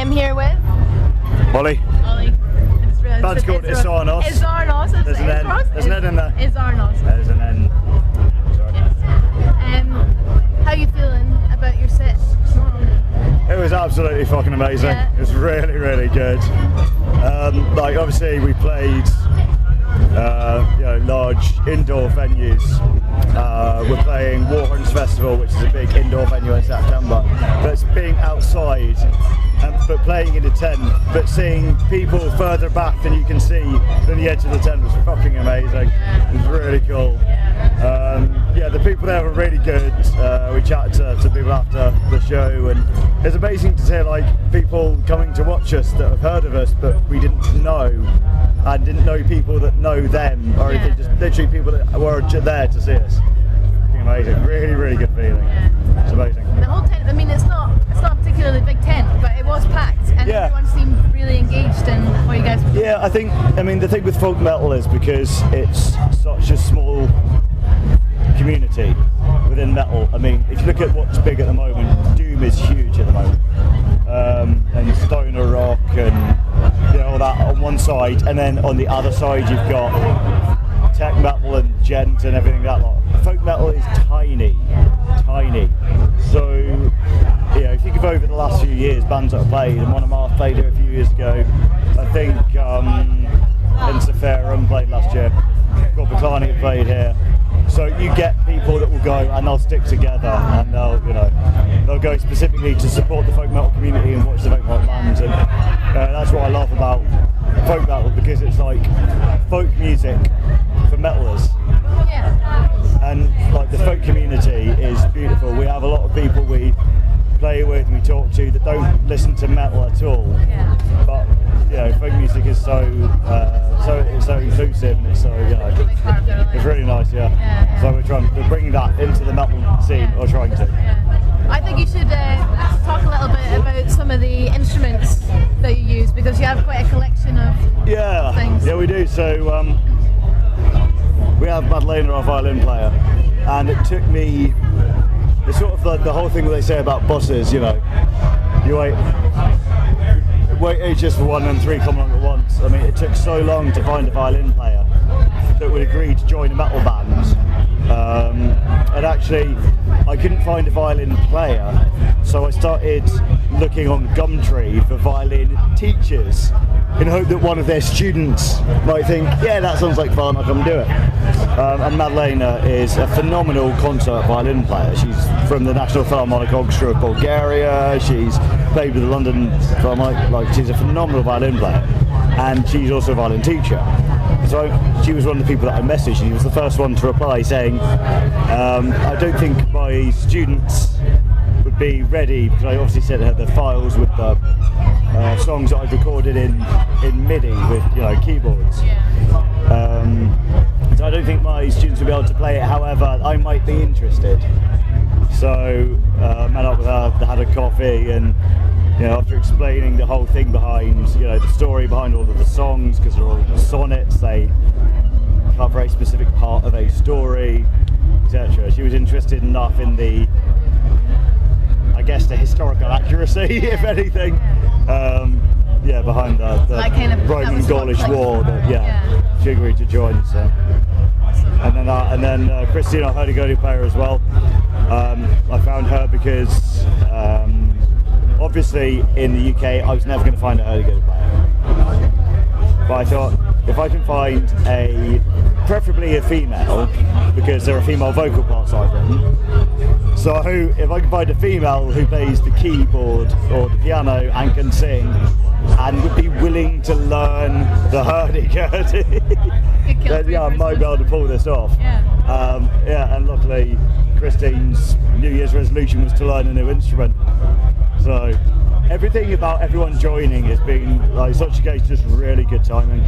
am here with Ollie. Band's called Isarnos. Isarnos. There's an N. There's an N in there. Isarnos. There's an N. Sorry. Yes. How are you feeling about your set? It was absolutely fucking amazing. Yeah. It was really, really good. Like obviously we played large indoor venues. We're playing Warhorns Festival, which is a big indoor venue in September. But it's being outside, but playing in a tent, but seeing people further back than you can see than the edge of the tent was fucking amazing. It was really cool. The people there were really good. We chatted to people after the show, and it's amazing to see like people coming to watch us that have heard of us, but we didn't know, and didn't know people that know them, or anything. Just literally people that were there to see us. Amazing, really, really good feeling. It's amazing. The whole tent. I mean, it's not a particularly big tent, but it was packed, and everyone seemed really engaged in what you guys were doing. Yeah, I mean, the thing with folk metal is because it's such a small community within metal. I mean, if you look at what's big at the moment, Doom is huge at the moment, and stoner rock and all that on one side, and then on the other side you've got tech metal and gent and everything like that. Folk metal is tiny. So, think of over the last few years, bands that have played, and One of Mars played here a few years ago. I think Insiferum played last year. Corpicani played here. So you get people that will go and they'll stick together, and they'll go specifically to support the folk metal community and watch the folk metal bands, and that's what I love about folk metal, because it's like folk music for metalers. Yeah. And like the folk community is beautiful. We have a lot of people we play with and we talk to that don't listen to metal at all. Yeah. But folk music is so inclusive, and it's so it's really nice. Yeah. So we're bringing that into the metal scene, or trying to. Yeah. I think you should talk a little bit about some of the instruments that you use, because you have quite a collection of things. Yeah, we do. So we have Madeleine, our violin player, and it took me. It's sort of like the whole thing that they say about buses. You wait ages for one and three come along at once. I mean, it took so long to find a violin player that would agree to join a metal band. And actually, I couldn't find a violin player, so I started looking on Gumtree for violin teachers in hope that one of their students might think, yeah, that sounds like fun, I'll come do it. And Madeleina is a phenomenal concert violin player. She's from the National Philharmonic Orchestra of Bulgaria. She's played with the London Philharmonic. She's a phenomenal violin player, and she's also a violin teacher. So she was one of the people that I messaged, and he was the first one to reply saying, I don't think my students would be ready, because I obviously sent her the files with the songs that I'd recorded in MIDI with keyboards. So I don't think my students will be able to play it. However, I might be interested. So met up with her, had a coffee, and after explaining the whole thing behind the story behind all of the songs, because they're all sonnets, they cover a specific part of a story, etc. She was interested enough in the historical accuracy, if anything, behind the Roman Gaulish War, that she agreed to join. So, and then Christine, our hurdy-gurdy player as well. I found her because obviously in the UK I was never going to find a hurdy-gurdy player, but I thought if I can find preferably a female, because there are female vocal parts I've written. So if I can find a female who plays the keyboard or the piano and can sing, and would be willing to learn the hurdy-gurdy, then I might be able to pull this off. And luckily Christine's New Year's resolution was to learn a new instrument. So everything about everyone joining has been such a case, just really good timing.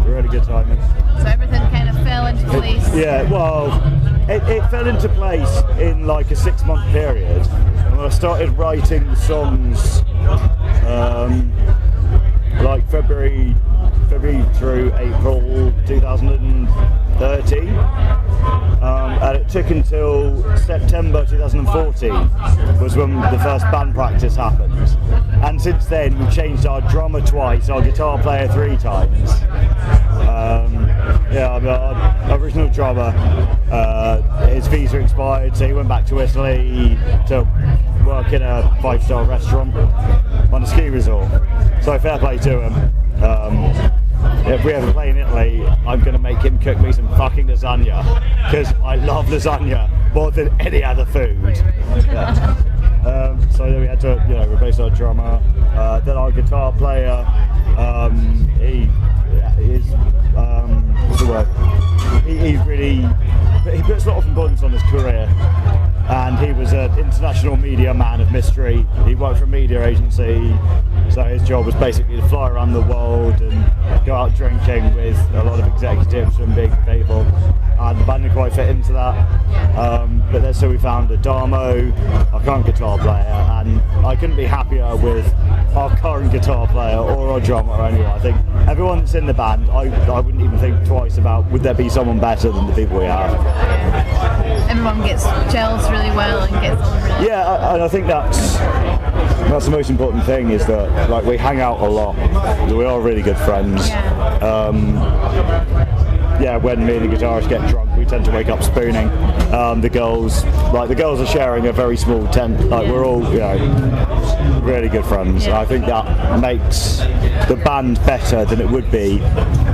Really good timing. So everything kind of fell into place. It fell into place in a 6-month period. And I started writing the songs February through April 2013. And it took until September 2014 was when the first band practice happened. And since then, we've changed our drummer twice, our guitar player 3 times. Our original drummer, his visa expired, so he went back to Italy to work in a 5-star restaurant on a ski resort. So fair play to him. If we ever play in Italy, I'm going to make him cook me some fucking lasagna, because I love lasagna more than any other food. Yeah. So then we had to, replace our drummer. Then our guitar player, what's the word? He puts a lot of importance on his career, and he was an international media man of mystery. He worked for a media agency, so his job was basically to fly around the world and go out drinking with a lot of executives and big people, and the band didn't quite fit into that. But then so we found Adamo, our current guitar player, and I couldn't be happier with our current guitar player or our drummer anyway. I think everyone that's in the band, I wouldn't even think twice about would there be someone better than the people we have. Everyone gels really well and gets on really well. Yeah, and I think that's the most important thing, is that we hang out a lot. We are really good friends. When me and the guitarist get drunk, we tend to wake up spooning. The girls are sharing a very small tent. We're all, really good friends. I think that makes the band better than it would be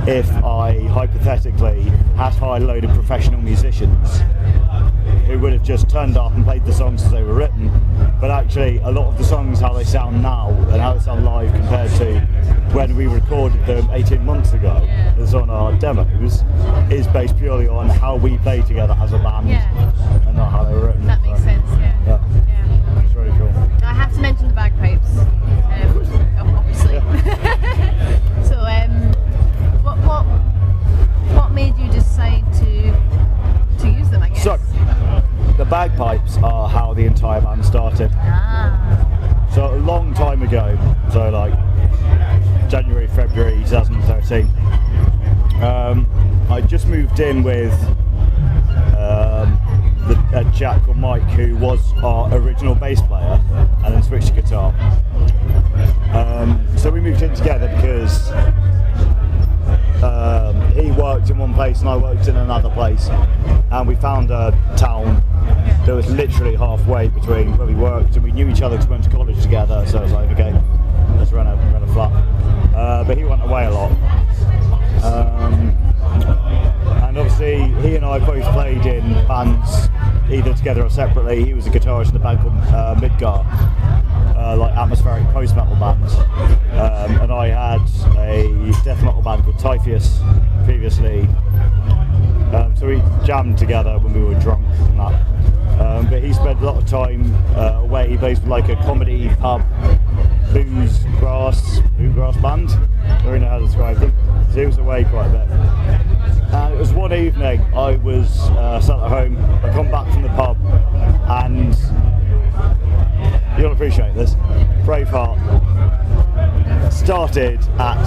if I hypothetically had hired a load of professional musicians who would have just turned up and played the songs as they were written. But actually, a lot of the songs, how they sound now and how they sound live compared to when we recorded them 18 months ago, is on our demos, is based purely on how we play together as a band and not how they were written. That makes sense, yeah. It's really cool. I have to mention the bagpipes, obviously. Yeah. So, what made you decide to use them, I guess? So, the bagpipes are how the entire band started. So a long time ago, so January, February 2013, I just moved in with a chap called Mike, who was our original bass player and then switched to guitar. So we moved in together because he worked in one place and I worked in another place, and we found a town that was literally halfway between where we worked, and we knew each other because we went to college together, so I was like, okay, let's rent a flat. But he went away a lot. And obviously he and I both played in bands either together or separately. He was a guitarist in a band called Midgar, atmospheric post-metal bands. And I had a death metal band called Typhoeus previously. So we jammed together when we were drunk and that. But he spent a lot of time away. He plays for a comedy pub bluegrass band. I don't really know how to describe them. So he was away quite a bit. And it was one evening, I was sat at home. I come back from the pub, and you'll appreciate this. Braveheart started at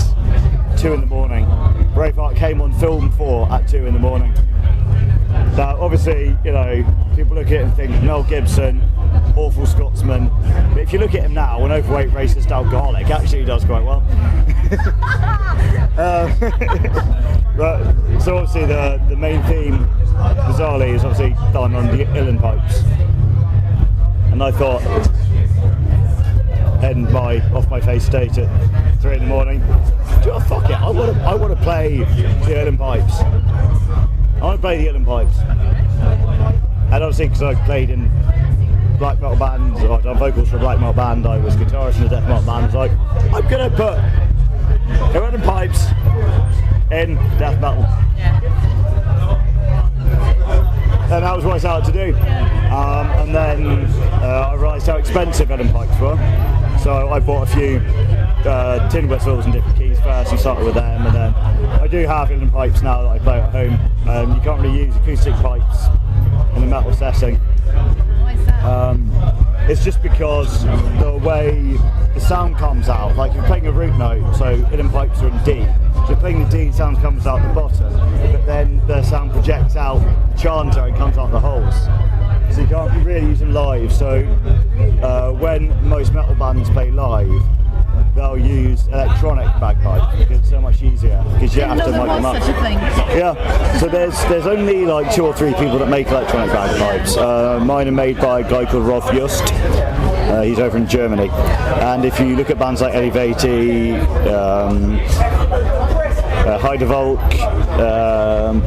2 in the morning. Braveheart came on film 4 at 2 in the morning. Now, obviously, people look at it and think Mel Gibson, awful Scotsman. But if you look at him now, an overweight, racist alcoholic, actually he does quite well. So obviously the main theme, bizarrely, is obviously done on the uilleann pipes. And I thought, end my off-my-face state at 3 in the morning, fuck it, I want to play the uilleann pipes. I want to play the uilleann pipes. And obviously, because I played in black metal bands, or I've done vocals for a black metal band, I was guitarist in a death metal band, I was like, I'm going to put uilleann pipes in death metal. And that was what I set out to do. And then I realised how expensive uilleann pipes were. So I bought a few tin whistles and different keys first and started with them. And then I do have uilleann pipes now that I play at home. You can't really use acoustic pipes in a metal setting. Why is that? It's just because the way the sound comes out, like you're playing a root note, so uilleann pipes are in D. So playing the D, sound comes out the bottom, but then the sound projects out the chanter and comes out the holes. so you can't really use them live. So when most metal bands play live, they'll use electronic bagpipes because it's so much easier because you have to mic them up. Such a thing. Yeah, so there's only like 2 or 3 people that make electronic bagpipes. Mine are made by a guy called Rolf Just. He's over in Germany, and if you look at bands like Elevati, Heidevolk,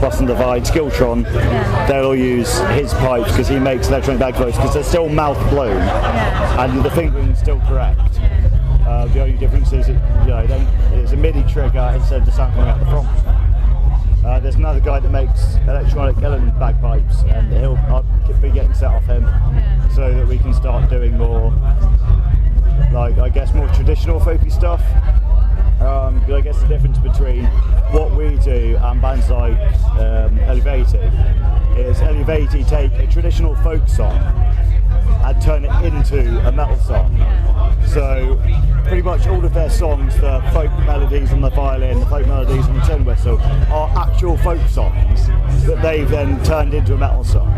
Boston Divide, Skiltron, they'll all use his pipes because he makes electronic bagpipes because they're still mouth blown and the fingering's still correct. The only difference is, then it's a MIDI trigger instead of the sound coming out the front. There's another guy that makes electronic element bagpipes, and I'll be getting set off him so that we can start doing more, like I guess, more traditional folky stuff. But I guess the difference between what we do and bands like Elevati is Elevati take a traditional folk song and turn it into a metal song. So pretty much all of their songs, the folk melodies on the violin, the folk melodies on the tin whistle, are actual folk songs that they've then turned into a metal song.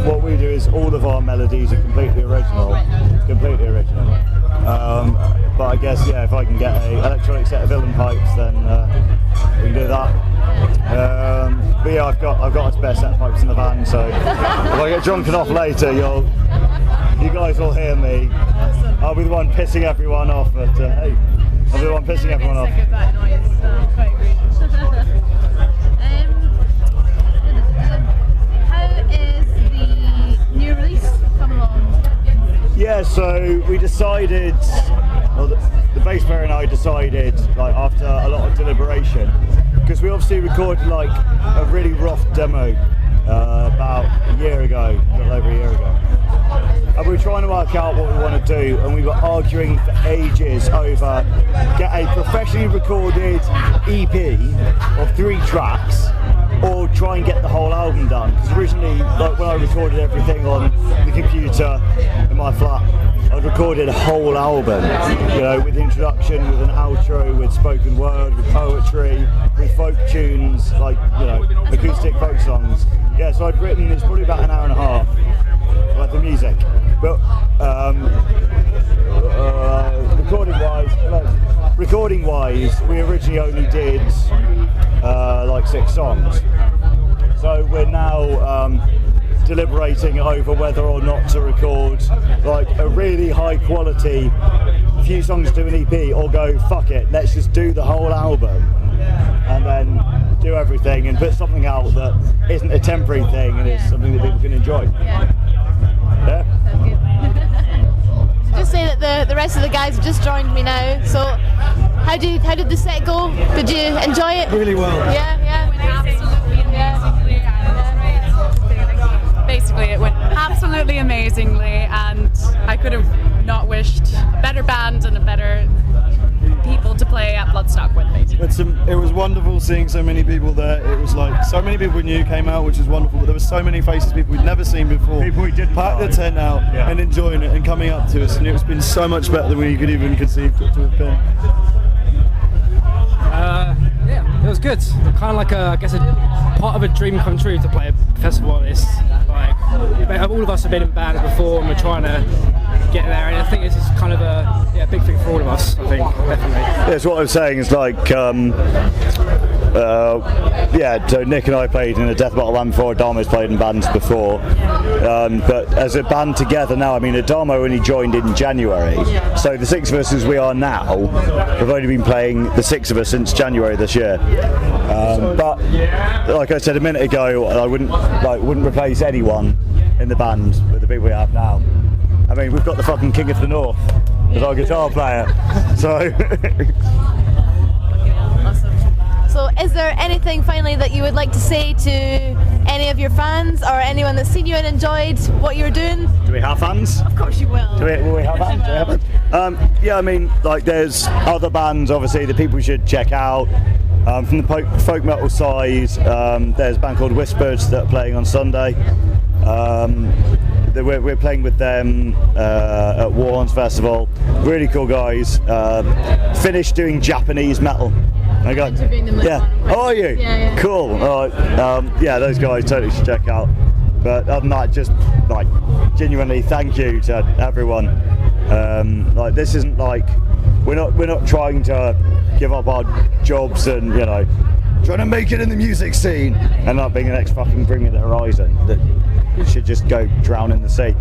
What we do is all of our melodies are completely original. But I guess, if I can get an electronic set of villain pipes, then we can do that. But yeah, I've got a spare set of pipes in the van, so if I get drunk enough later, you guys will hear me. I'll be the one pissing everyone off, but hey, I'll be the one pissing everyone off. That noise, quite great. How is the new release coming along? Yeah, so we decided, the bass player and I decided, like after a lot of deliberation, because we obviously recorded like a really rough demo about a little over a year ago. And we were trying to work out what we want to do, and we were arguing for ages over get a professionally recorded EP of 3 tracks or try and get the whole album done. Because originally, like when I recorded everything on the computer in my flat, I'd recorded a whole album, with introduction, with an outro, with spoken word, with poetry, with folk tunes, acoustic folk songs. Yeah, so I'd written, it's probably about an hour and a half, like the music. But recording-wise, we originally only did 6 songs. So we're now deliberating over whether or not to record like a really high quality few songs to an EP, or go fuck it, let's just do the whole album and then do everything and put something out that isn't a temporary thing and is something that people can enjoy. Yeah. Sounds good. So just say that the rest of the guys have just joined me now. So how did the set go? Did you enjoy it? Really well. Yeah. Absolutely amazingly. Basically, it went absolutely amazingly, and I could have not wished a better band and a better people to play at Bloodstock with, basically. It was wonderful seeing so many people there. It was like so many people we knew came out, which was wonderful, but there were so many faces, people we'd never seen before. People we didn't packed the tent out and enjoying it and coming up to us, and it's been so much better than we could even conceive to have been. Yeah, it was good. Kind of like a part of a dream come true to play a festival like this. Like, all of us have been in bands before, and we're trying to get there. And I think this is kind of a big thing for all of us. I think definitely. Yeah, so what I was saying is so Nick and I played in a death metal band before. Adama's played in bands before, but as a band together now, Adamo only joined in January, so the 6 of us as we are now have only been playing the 6 of us since January this year. But like I said a minute ago, I wouldn't replace anyone in the band with the people we have now. We've got the fucking King of the North as our guitar player, so. So is there anything finally that you would like to say to any of your fans or anyone that's seen you and enjoyed what you're doing? Do we have fans? Of course you will. Will we have fans? There's other bands obviously that people should check out. From the folk metal side, there's a band called Whispers that are playing on Sunday. We're playing with them at Warns Festival. Really cool guys. Finished doing Japanese metal. Interviewing them later on. Oh, are you? Yeah. Cool. All right. Those guys totally should check out. But other than that, just like genuinely thank you to everyone. Like this isn't like we're not trying to give up our jobs and trying to make it in the music scene and not being the next fucking Bring Me the Horizon that should just go drown in the sea.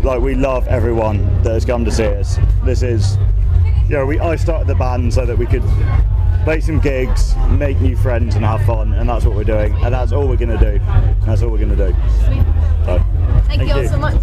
Like we love everyone that has come to see us. This is, I started the band so that we could play some gigs, make new friends and have fun, and that's what we're doing, and that's all we're going to do. So, Thank you all so much.